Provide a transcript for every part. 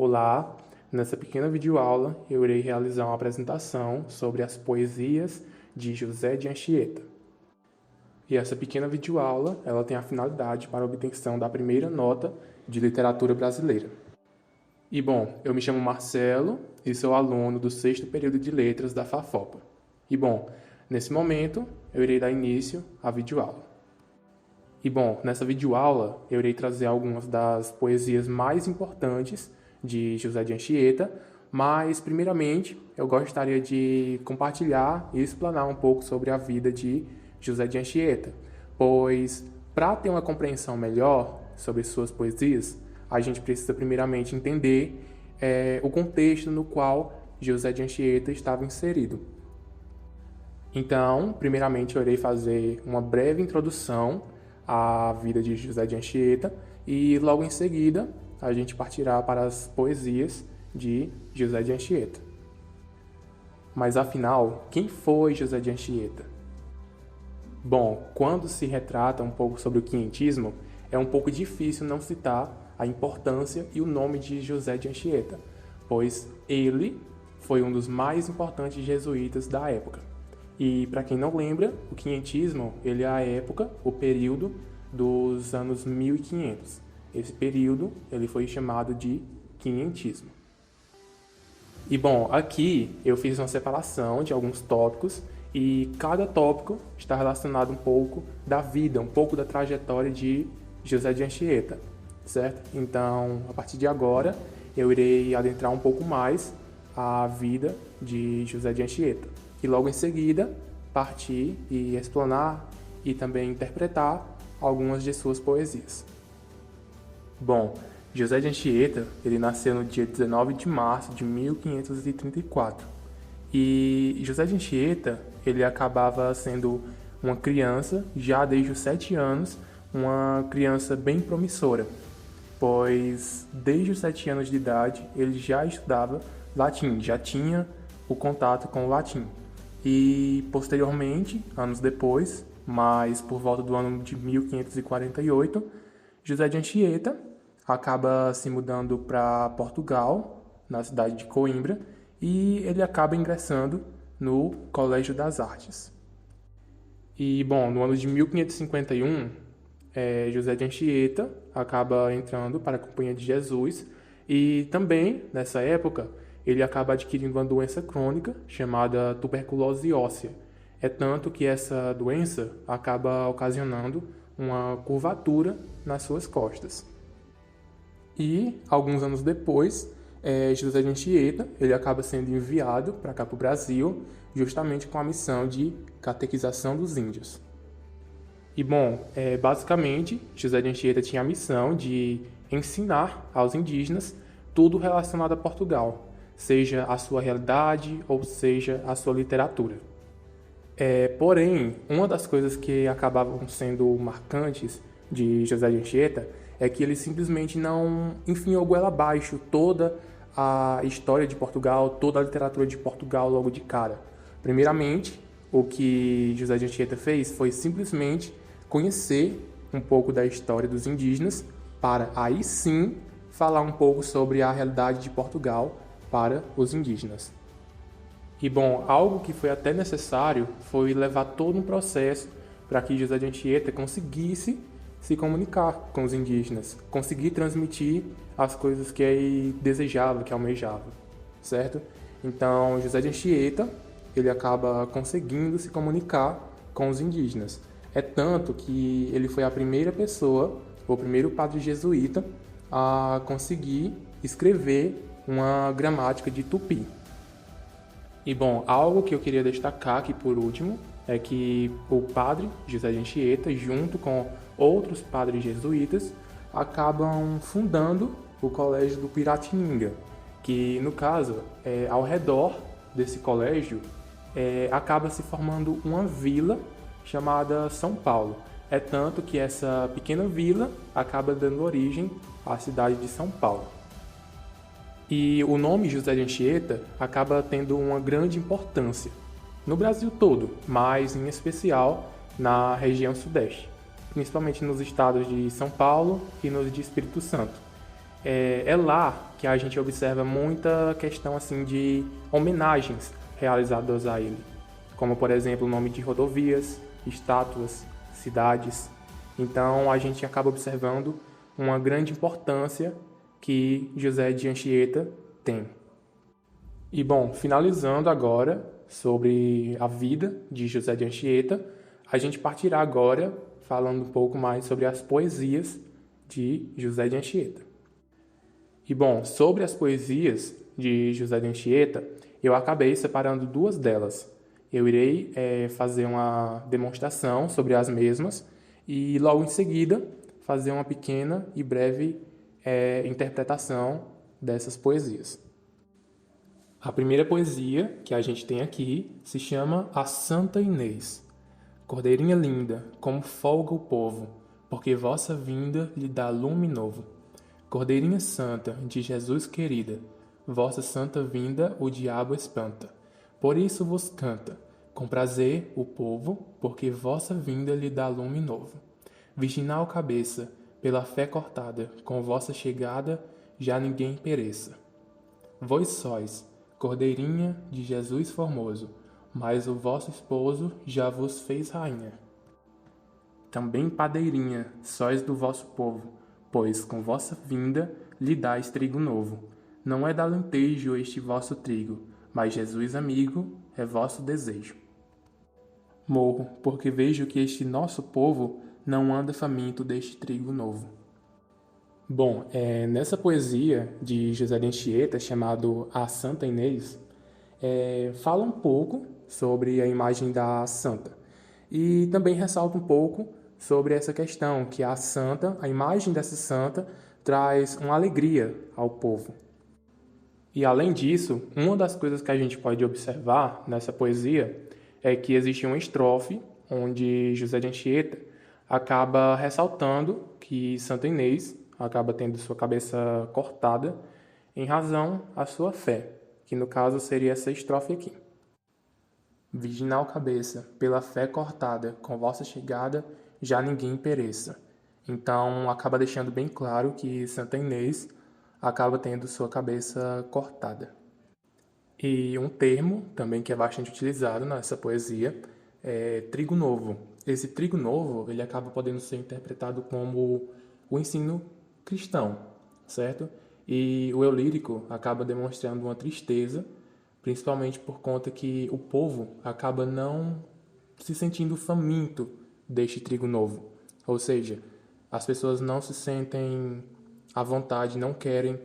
Olá, nessa pequena videoaula eu irei realizar uma apresentação sobre as poesias de José de Anchieta. E essa pequena videoaula ela tem a finalidade para a obtenção da primeira nota de literatura brasileira. E bom, eu me chamo Marcelo e sou aluno do 6º período de letras da FAFOPA. E bom, nesse momento eu irei dar início à videoaula. E bom, nessa videoaula eu irei trazer algumas das poesias mais importantes de José de Anchieta, mas primeiramente eu gostaria de compartilhar e explanar um pouco sobre a vida de José de Anchieta, pois para ter uma compreensão melhor sobre suas poesias, a gente precisa primeiramente entender o contexto no qual José de Anchieta estava inserido. Então, primeiramente eu irei fazer uma breve introdução à vida de José de Anchieta e logo em seguida a gente partirá para as poesias de José de Anchieta. Mas afinal, quem foi José de Anchieta? Bom, quando se retrata um pouco sobre o quinhentismo, é um pouco difícil não citar a importância e o nome de José de Anchieta, pois ele foi um dos mais importantes jesuítas da época. E para quem não lembra, o quinhentismo ele é a época, o período dos anos 1500. Esse período ele foi chamado de quinhentismo. E bom, aqui eu fiz uma separação de alguns tópicos e cada tópico está relacionado um pouco da vida, um pouco da trajetória de José de Anchieta, certo? Então, a partir de agora, eu irei adentrar um pouco mais a vida de José de Anchieta. E logo em seguida, partir e explanar e também interpretar algumas de suas poesias. Bom, José de Anchieta, ele nasceu no dia 19 de março de 1534. E José de Anchieta, ele acabava sendo uma criança, já desde os 7 anos, uma criança bem promissora, pois desde os 7 anos de idade ele já estudava latim, já tinha o contato com o latim. E posteriormente, anos depois, mas por volta do ano de 1548, José de Anchieta acaba se mudando para Portugal, na cidade de Coimbra, e ele acaba ingressando no Colégio das Artes. E, bom, no ano de 1551, José de Anchieta acaba entrando para a Companhia de Jesus e também, nessa época, ele acaba adquirindo uma doença crônica chamada tuberculose óssea. É tanto que essa doença acaba ocasionando uma curvatura nas suas costas. E, alguns anos depois, José de Anchieta ele acaba sendo enviado para cá para o Brasil, justamente com a missão de catequização dos índios. E, bom, basicamente, José de Anchieta tinha a missão de ensinar aos indígenas tudo relacionado a Portugal, seja a sua realidade ou seja a sua literatura. Porém, uma das coisas que acabavam sendo marcantes de José de Anchieta é que ele simplesmente não enfiou goela abaixo toda a história de Portugal, toda a literatura de Portugal logo de cara. Primeiramente, o que José de Anchieta fez foi simplesmente conhecer um pouco da história dos indígenas para aí sim falar um pouco sobre a realidade de Portugal para os indígenas. E bom, algo que foi até necessário foi levar todo um processo para que José de Anchieta conseguisse se comunicar com os indígenas, conseguir transmitir as coisas que ele desejava, que almejava, certo? Então, José de Anchieta, ele acaba conseguindo se comunicar com os indígenas. É tanto que ele foi a primeira pessoa, o primeiro padre jesuíta, a conseguir escrever uma gramática de tupi. E bom, algo que eu queria destacar aqui por último é que o padre José de Anchieta, junto com outros padres jesuítas, acabam fundando o Colégio do Piratininga, que no caso, ao redor desse colégio, acaba se formando uma vila chamada São Paulo. É tanto que essa pequena vila acaba dando origem à cidade de São Paulo. E o nome José de Anchieta acaba tendo uma grande importância no Brasil todo, mas em especial na região sudeste, principalmente nos estados de São Paulo e nos de Espírito Santo. É lá que a gente observa muita questão assim de homenagens realizadas a ele, como por exemplo o nome de rodovias, estátuas, cidades. Então a gente acaba observando uma grande importância que José de Anchieta tem. E bom, finalizando agora sobre a vida de José de Anchieta, a gente partirá agora falando um pouco mais sobre as poesias de José de Anchieta. E bom, sobre as poesias de José de Anchieta, eu acabei separando duas delas. Eu irei fazer uma demonstração sobre as mesmas e logo em seguida fazer uma pequena e breve interpretação dessas poesias. A primeira poesia que a gente tem aqui se chama A Santa Inês. Cordeirinha linda, como folga o povo, porque vossa vinda lhe dá lume novo. Cordeirinha santa, de Jesus querida, vossa santa vinda o diabo espanta. Por isso vos canta, com prazer, o povo, porque vossa vinda lhe dá lume novo. Virginal cabeça, pela fé cortada, com vossa chegada já ninguém pereça. Vós sois, Cordeirinha de Jesus formoso, mas o vosso esposo já vos fez rainha. Também padeirinha, sois do vosso povo, pois com vossa vinda lhe dais trigo novo. Não é dalentejo este vosso trigo, mas Jesus amigo é vosso desejo. Morro, porque vejo que este nosso povo não anda faminto deste trigo novo. Bom, nessa poesia de José de Anchieta, chamado A Santa Inês, fala um pouco sobre a imagem da santa e também ressalta um pouco sobre essa questão que a santa, a imagem dessa santa, traz uma alegria ao povo. E além disso, uma das coisas que a gente pode observar nessa poesia é que existe uma estrofe onde José de Anchieta acaba ressaltando que Santa Inês acaba tendo sua cabeça cortada em razão à sua fé, que no caso seria essa estrofe aqui. Virginal cabeça, pela fé cortada, com vossa chegada já ninguém pereça. Então acaba deixando bem claro que Santa Inês acaba tendo sua cabeça cortada. E um termo também que é bastante utilizado nessa poesia é trigo novo. Esse trigo novo ele acaba podendo ser interpretado como o ensino cristão, certo? E o eu lírico acaba demonstrando uma tristeza, principalmente por conta que o povo acaba não se sentindo faminto deste trigo novo. Ou seja, as pessoas não se sentem à vontade, não querem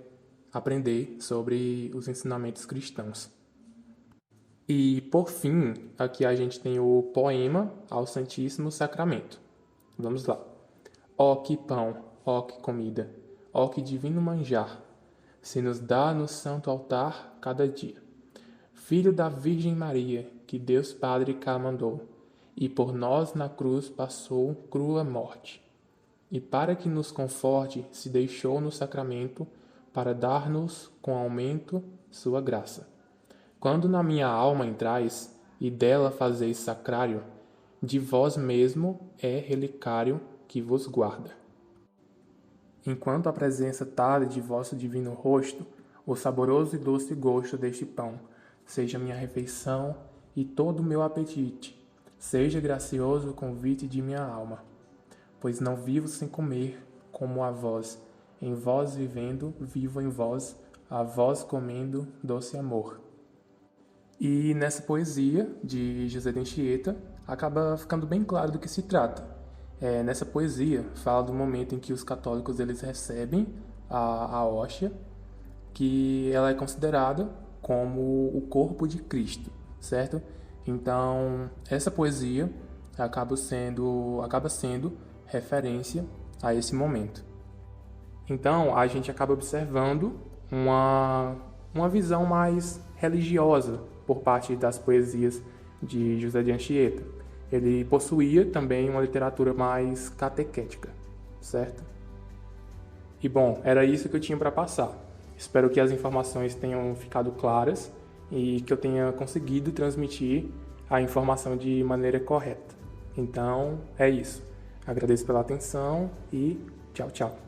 aprender sobre os ensinamentos cristãos. E, por fim, aqui a gente tem o poema ao Santíssimo Sacramento. Vamos lá. Ó que pão, ó que comida, ó que divino manjar, se nos dá no santo altar cada dia. Filho da Virgem Maria, que Deus Padre cá mandou, e por nós na cruz passou crua morte. E para que nos conforte, se deixou no sacramento, para dar-nos com aumento sua graça. Quando na minha alma entrais, e dela fazeis sacrário, de vós mesmo é relicário que vos guarda. Enquanto a presença tarde de vosso divino rosto, o saboroso e doce gosto deste pão, seja minha refeição e todo o meu apetite, seja gracioso o convite de minha alma. Pois não vivo sem comer, como a vós, em vós vivendo, vivo em vós, a vós comendo doce amor. E nessa poesia de José de Anchieta, acaba ficando bem claro do que se trata. Nessa poesia, fala do momento em que os católicos eles recebem a hóstia, que ela é considerada como o corpo de Cristo, certo? Então, essa poesia acaba sendo referência a esse momento. Então, a gente acaba observando uma visão mais religiosa por parte das poesias de José de Anchieta. Ele possuía também uma literatura mais catequética, certo? E bom, era isso que eu tinha para passar. Espero que as informações tenham ficado claras e que eu tenha conseguido transmitir a informação de maneira correta. Então, é isso. Agradeço pela atenção e tchau, tchau.